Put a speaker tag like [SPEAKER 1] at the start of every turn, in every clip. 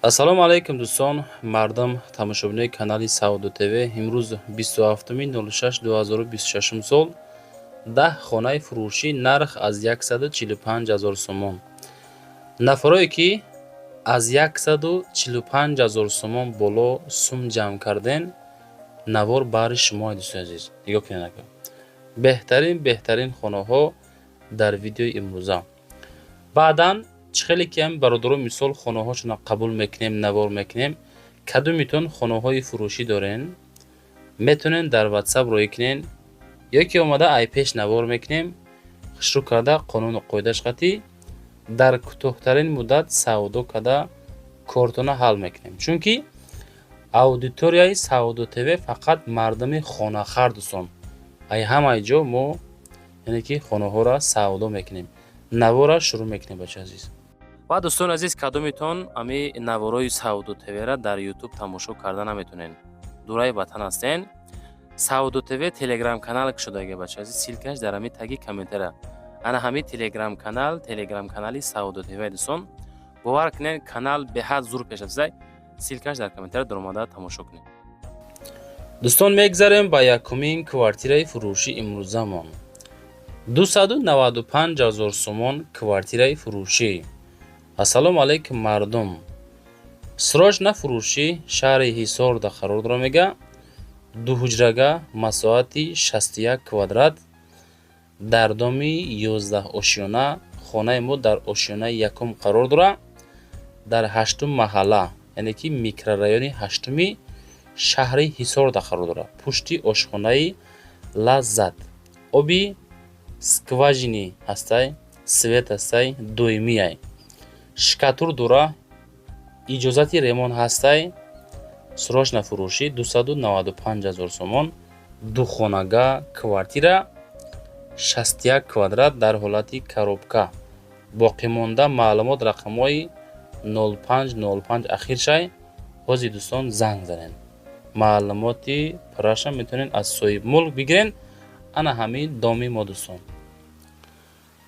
[SPEAKER 1] ассалому алайкум дӯстон, мардам тамошобинои канали Сауду ТВ. Имрӯз 27-06-2026 сол 10 хонаи фурӯшӣ нарх аз 145,000 сомон. Нафарое ки аз 145,000 сомон боло сум ҷамъ карден, навор баҳри шумои дӯстони азиз. нигоҳ кунед ака. беҳтарин хонаҳо дар видеои имрӯза. баъдан чӣ хеле ки ҳами бародарон мисол хонаҳошона қабул мекунем, навор мекунем, кадомитон хонаҳои фурӯшӣ дорен, метонен дар WhatsApp рӯй кунен, ё ки омада айпеш навор мекунем, хушрӯ карда қонуну қоидааш қатӣ дар кӯтоҳтарин муддат савдо карда кортона ҳал мекунем. Чунки аудиторияи Сауду ТВ фақат мардами хонахар дӯстон. ай ҳамаи ҷо мо яъне ки хонаҳоро савдо мекунем, навора шурӯъ мекунем бачаи азиз. ва дӯстони азиз, кадомитон ами наворои Сауду ТВ-ра дар YouTube тамошо карда наметонен. дураи ватан ҳастен. Сауду ТВ телеграм канал шудааги бачаи азиз, силкаш дар ами таги комментара. ана ҳами телеграм канали Сауду ТВ дӯстон. бовар кунен, канал беҳад зур пеш афзай. силкаш дар комментара дар омада тамошо кунед. дӯстон, мегзарем ба якумин квартираи фурӯшӣ имрӯзамон. 295,000 сомон квартираи фурӯшӣ. ассалому алайкум мардум. срочна фурӯшӣ шаҳри Ҳисорда қарор дора мега. дуҳуҷрага масоати 61 квадрат дар доми 11 ошёна. хонаи мо дар ошёнаи якум қарор дора, дар 8-ум маҳалла, яъне ки микрорайони 8-уми шаҳри Ҳисорда қарор дора. пушти ошхонаи Лаззат. оби скважини ҳастай, свет ҳастай, доимияй. шикатур дора, иҷозати ремонт ҳастай. срочна фурӯшӣ 295,000 сомон. духонага квартира 61 квадрат дар ҳолати коробка. боқимонда маълумот рақамҳои 0505 ахиршай. ҳозир дӯстон занг занен. маълумоти пурраша метавонен аз соҳиб мулк бигирен. ана ҳамин доми мо дӯстон.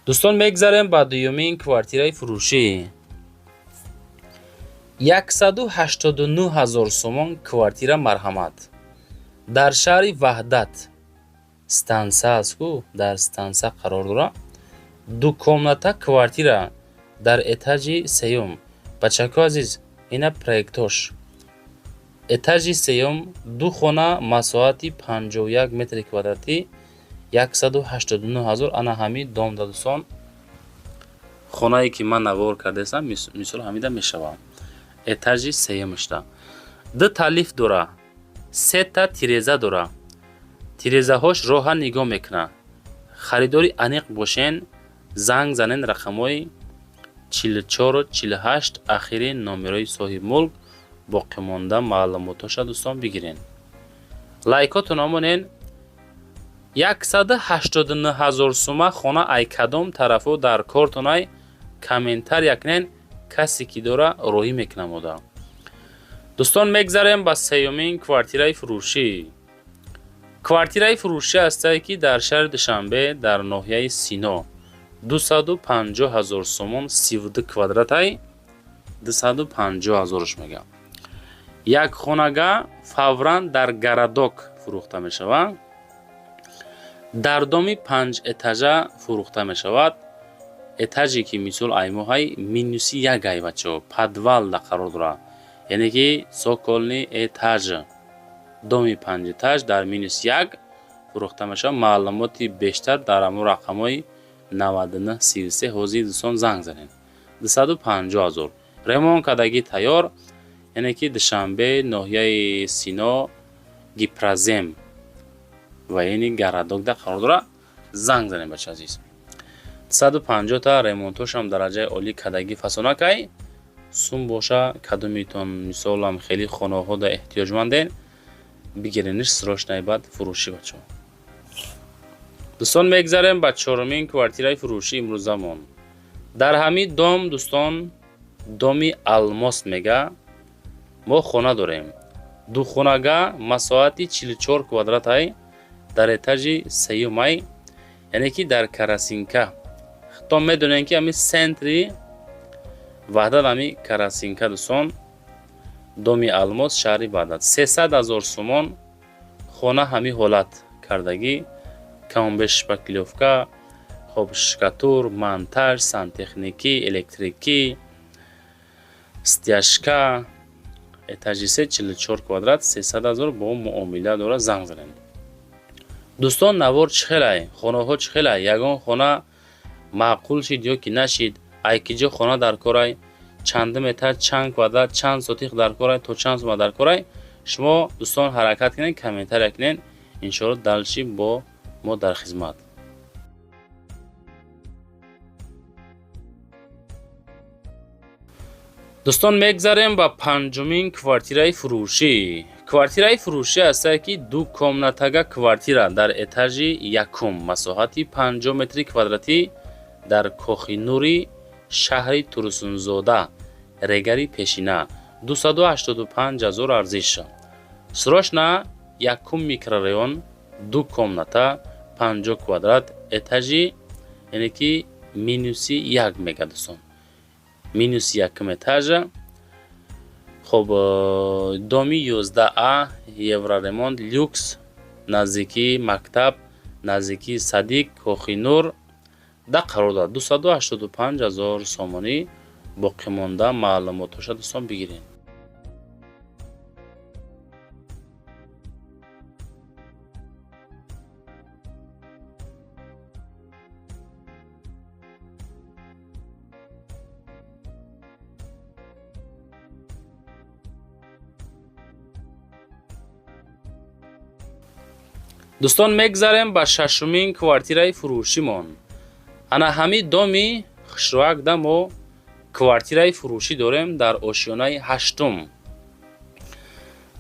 [SPEAKER 1] дӯстон, мегзарем ба дуюмин квартираи фурӯшӣ. 189,000 сомон квартира марҳамат. дар шаҳри Ваҳдат. станса аст ку, дар станса қарор дора. дукомната квартира дар этажи сеюм. бачако азиз, ина проектош. этажи сеюм, ду хона масоати 51 метри квадратӣ. 189,000. ана ҳамин домда дӯстон. хонае ки ман навор кардастам мисол ҳамида мешавам. этажи сеюмашда. ду талиф дора. сета тиреза дора. тирезаҳош роҳа нигоҳ мекуна. харидори аниқ бошен, занг занен рақамҳои 4448 ахири номерои соҳиб мулк. боқимонда маълумотоша дӯстон бигирен. лайкотона монен. 189,000 сума хона ай кадом тарафо дар кортонай комментар якнен, касе ки дора роҳӣ мекунам ода. дӯстон, мегзарем ба сеюмин квартираи фурӯшӣ. квартираи фурӯшӣ ҳастае ки дар шаҳри Душанбе дар ноҳияи Сино. 250,000 сомон, 32 квадратай. 250,000 мега. як хонага фавран дар Гарадок фурӯхта мешавад. дар доми 5 этажа фурӯхта мешавад. этажи ки мисол аймоҳай минуси як ай бачаҳо подвалда қарор дора. яъне ки соколни этаж. доми 5 этаж дар минус 1 фурӯхта мешавад. маълумоти бештар дар амон рақамҳои 9933 ҳозир дӯстон занг занен. 250,000. ремонт кардагӣ тайёр. яъне ки Душанбе, ноҳияи Сино, Гипразем ва яъни Гарадокда қарор дора. занг занен бачаи азиз. 250 та ремонтошам дараҷаи олӣ кардагӣ фасонакай. сум боша, кадомитон мисолам хеле хонаҳода эҳтиёҷманден, бигирениш срочнаи баъд фурӯшӣ бачаҳо. дӯстон, мегзарем ба чорумин квартираи фурӯшӣ имрӯзамон. дар ҳамин дом дӯстон, доми Алмос мега, мо хона дорем. духонага масоати 44 квадратай дар этажи сеюмай, яъне ки дар Карасинка. то медонем ки ами центри Ваҳдат ами Карасинка дӯстон. доми Алмос, шаҳри Бағдод. 300,000 сомон хона ҳами ҳолат кардагӣ, камбеш шпаклёвка, хоб шкатур, монтаж, сантехникӣ, электрикӣ, стяжка, этажи 3, 44 квадрат, 300,000 бо муомила дора. занг занед. дӯстон, навор чӣ хелай? хонаҳо чӣ хелай? ягон хона маъқул шид ё ки нашид? ай ки ҷо хона дар корай? чандум этаж, чанд квадрат, чанд сотиқ дар корай, то чанд сума дар корай? шумо дӯстон ҳаракат кунед, комментария кунед. иншоалло далши бо мо дар хизмат. дӯстон, мегзарем ба панҷумин квартираи фурӯшӣ. квартираи фурӯшӣ ҳастае ки ду комнатага квартира дар этажи якум, масоҳати 50 метри квадратӣ дар Кохи Нурӣ, шаҳри Турсунзода, Регари Пешина. 285,000 арзиш. срочна якум микрорайон, ду комната, 50 квадрат, этажи яъне ки минуси як мега дӯстон. минус якум этажа. хоб доми 11А, Евроремонт, люкс, наздикии мактаб, наздикии Садиқ, Кохи Нур да қарор дорад. 285,000 сомонӣ. боқимонда маълумотоша дӯстон бигиред. дӯстон, мегзарем ба шашумин квартираи фурӯшимон. ана ҳами доми хушроак да мо квартираи фурӯшӣ дорем дар ошёнаи ҳаштум.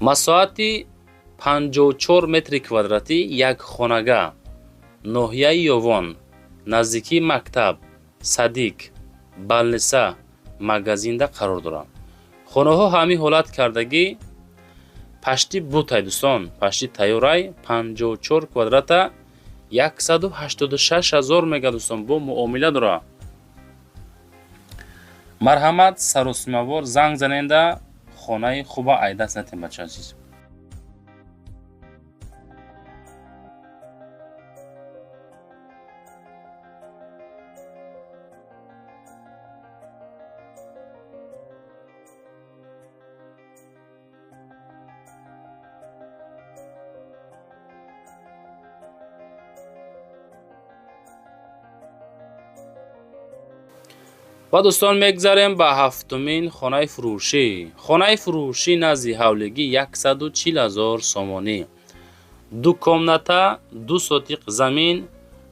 [SPEAKER 1] масоҳати 54 метри квадратӣ, як хонага, ноҳияи Ёвон, наздикии мактаб, Садиқ, балниса, магазинда қарор дорад. хонаҳо ҳами ҳолат кардагӣ, пашти бутай дӯстон, пашти тайёрай, 54 квадрата, 186,000 мега дӯстон, бо муомила дора. марҳамат, саросимавор занг заненда хонаи хуба айдаст натем бача азиз. ва дӯстон, мегзарем ба ҳафтумин хонаи фурӯшӣ. хонаи фурӯшӣ назди ҳавлигӣ 140,000 сомонӣ. ду комната, ду сотиқ замин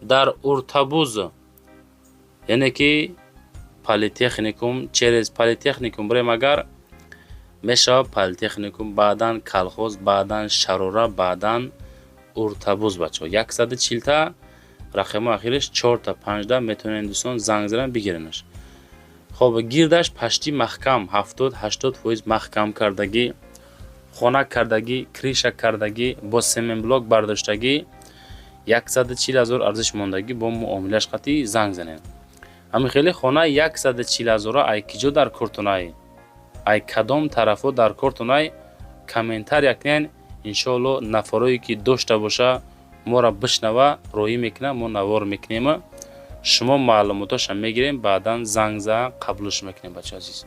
[SPEAKER 1] дар Уртабуз, яъне ки политехникум, через политехникум бурем агар мешавад политехникум, баъдан калхоз, баъдан шарора, баъдан Уртабуз бачаҳо. 140та рақами ахираш 4та 15 метавонед дӯстон занг занед бигиренаш. хоб гирдаш пашти маҳкам, 70-80% маҳкам кардагӣ, хона кардагӣ, криша кардагӣ, бо семенблок бардоштагӣ, 140,000 арзиш мондагӣ, бо муомилаш қатӣ занг занед. ҳами хеле хона 140,000 ай киҷо дар кортунай, ай кадом тарафо дар кортунай, комментария кунед. иншоалло нафарое ки дошта боша мора бишнава, роҳӣ мекуна, мо навор мекунем, шумо маълумоташа мегирем, баъдан зангза қабулш мекунем бача азиз.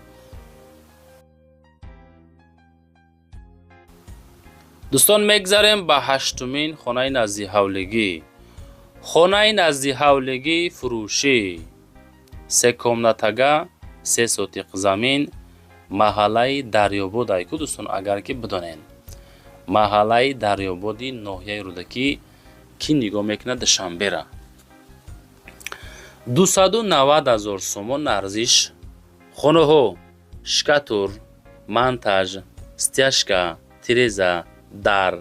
[SPEAKER 1] дӯстон, мегзарем ба ҳаштумин хонаи назди ҳавлигӣ. хонаи назди ҳавлигӣ фурӯшӣ. 3 комнатага, 3 сотиқ замин, маҳаллаи Дарёбод айку дӯстон, агар ки бидонед. маҳаллаи Дарёбоди ноҳияи Рӯдакӣ ки нигоҳ мекунад Душанбера. 290,000 сомон арзиш. хонаҳо шкатур, монтаж, стяжка, тиреза, дар,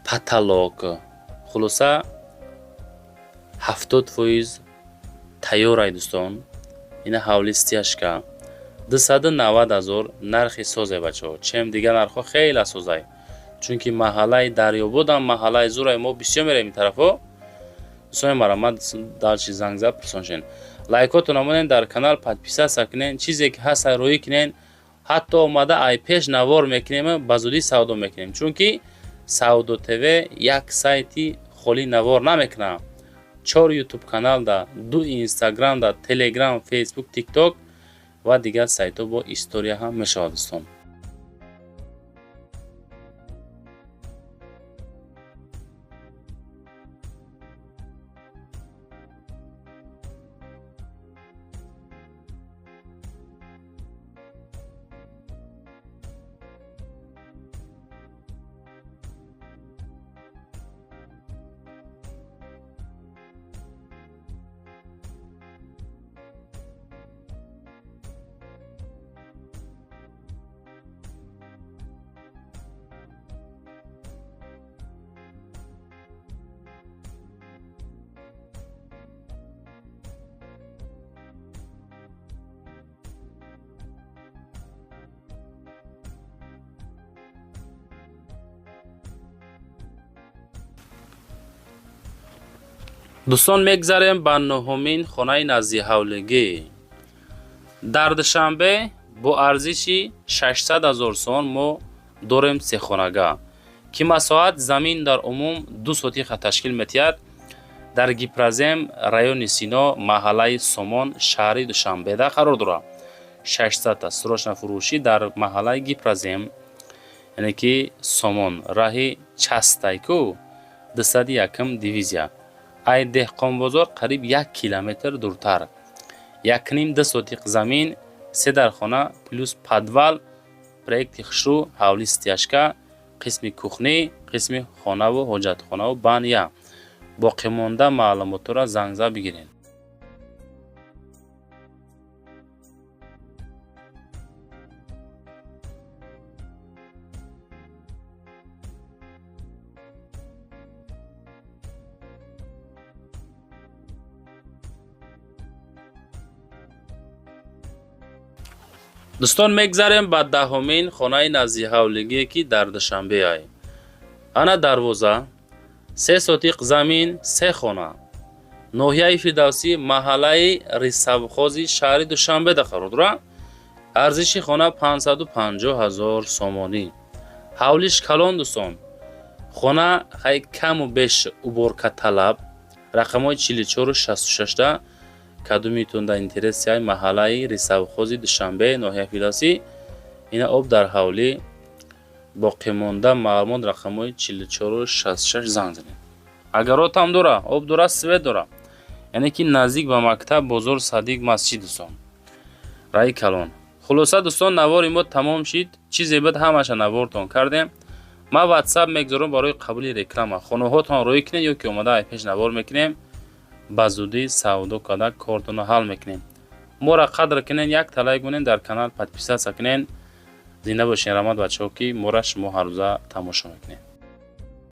[SPEAKER 1] потолок, хулоса 70% тайёрай дӯстон. ина ҳавли стяжка. 290,000 нархи созай бачаҳо. чем дигар нархҳо хеле созай, чунки маҳаллаи Дарёбодам маҳаллаи зурай, мо бисёр мерем ин тарафо. дӯстони марҳамат, далши зангза пурсоншен. лайкотон намонен, дар канал подписатсия кунен, чизе ки ҳаста роӣ кунен, ҳатто омада ай пеш навор мекунем ба зудӣ савдо мекунем, чунки Савдо ТВ як сайти холӣ навор намекунад. 4 ютуб канал да, 2 инстаграм да, телеграм, фейсбук, тикток ва дигар сайтҳо бо история ҳам мешавад дӯстон. дӯстон, мегзарем ба нуҳумин хонаи назди ҳавлигӣ. Дар Душанбе бо арзиши 600 000 сомон мо дорем сехонага ки масоҳат замин дар умум 2 сотиха ташкил метиҳад. дар Гипразем, райони Сино, маҳаллаи Сомон, шаҳри Душанбеда қарор дорад. 600 срочна фурӯшӣ дар маҳаллаи Гипразем, яъне ки Сомон, раҳи Частайку, 201 дивизия. ай деҳқонбозор қариб 1 километр дуртар. 1,5 сотиқ замин, 3 дархона плюс подвал, проекти хушрӯ, ҳавли стяжка, қисми кухнӣ, қисми хонаву ҳоҷатхонаву баня. боқимонда маълумотро зангзад бигиред. дӯстон, мегзарем ба 10-умин хонаи назди ҳавлигие ки дар Душанбе ай. ана дарвоза, 3 сотиқ замин, 3 хона. ноҳияи Фирдавсӣ, маҳаллаи Рисавхози шаҳри Душанбеда қарор дорад. арзиши хона 550 000 сомонӣ. ҳавлиш калон дӯстон. хона хай каму беш уборкаталаб. рақамҳои 44 66 да кадумитон дар интересияи маҳаллаи Рисавхози Душанбе, ноҳияи Фирдавсӣ. ина об дар ҳавлӣ боқимонда маълумот рақамҳои 44 66 занг занед. агаротам дора, об дора, свет дора, яъне ки наздик ба мактаб, бозор, садиқ, масҷид дӯстон. раи калон. хулоса дӯстон, навори мо тамом шид. чизе буд ҳамаша навортон кардем. ма ватсап мегзорам барои қабули реклама. хонаҳотон рӯй кунед ё ки омада ай пеш навор мекунем. ба зудӣ савдо карда кортонро ҳал мекунем. моро қадр кунен, як талайк монен, дар канал подписатсия кунен. зинда бошен рамад бачаҳо ки моро шумо ҳар рӯза тамошо мекунед.